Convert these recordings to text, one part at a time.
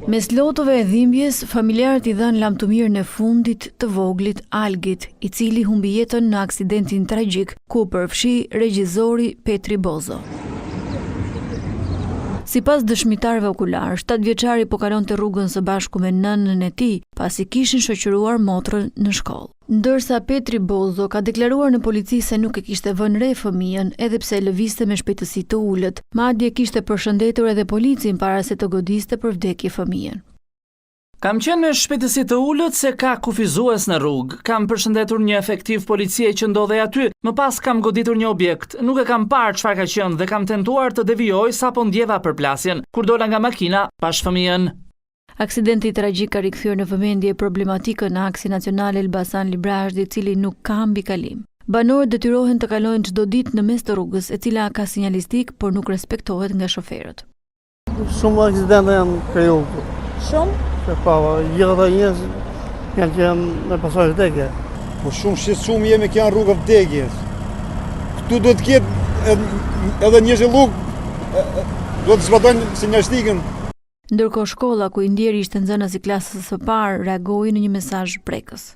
Mes lotëve e dhimbjes, familjarët I dhanë lamtumirën e fundit të voglit Algit, I cili humbi jetën në aksidentin tragjik ku përfshi regjizori Petri Bozo. Sipas dëshmitarëve okular, 7 vjeçari po kalonte rrugën së bashku me nënën e tij, pasi kishin shoqëruar motrën në shkollë. Ndërsa Petri Bozo ka deklaruar në polici se nuk e kishte vënë re fëmijën, edhe pse lëvizte me shpejtësi të ulët, madje kishte përshëndetur edhe policin para se të godiste për vdekje fëmijën. Kam qenë me shpejtësi të ulët se ka kufizues në rrugë. Kam përshëndetur një efektiv policie që ndodhej aty. Më pas kam goditur një objekt. Nuk e kam parë çfarë ka qenë dhe kam tentuar të devijoj sapo ndjeva përplasjen. Kur dola nga makina, pash fëmijën. Aksidenti tragjik ka rikthyer në vëmendje problematikën në aksin nacional Elbasan Librazhdi, I cili nuk ka mbikalim. Banorët detyrohen të kalojnë çdo ditë në mes të rrugës, e cila ka sinjalistik, por nuk respektohet nga shoferët. Shumë aksidente janë krijuar. Shumë? Se pava, gjithë ata njerëz janë që janë me pasojë vdekje. Po shumë jemi që janë rrugë vdekjes. Këtu duhet të ketë edhe një zhilluk, duhet të zbatojnë sinjalistikën. Ndërkohë shkolla ku I ndjeri ishte nxënës I klasës së parë reagoi në një mesazh prekës.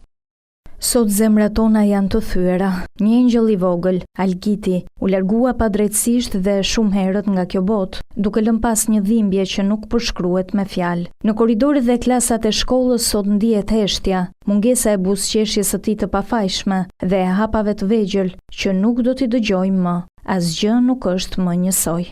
Sot zemrat tona janë të thyera. Një engjëll I vogël, Algiti, u largua padrejtësisht dhe shumë herët nga kjo botë, duke lënë pas një dhimbje që nuk përshkruhet me fjalë. Në korridoret dhe klasat e shkollës sot ndihet heshtja, mungesa e buzëqeshjes së tij të pafajshme dhe e hapave të vegjël që nuk do t'i dëgjojmë më. Asgjë nuk është më njësoj.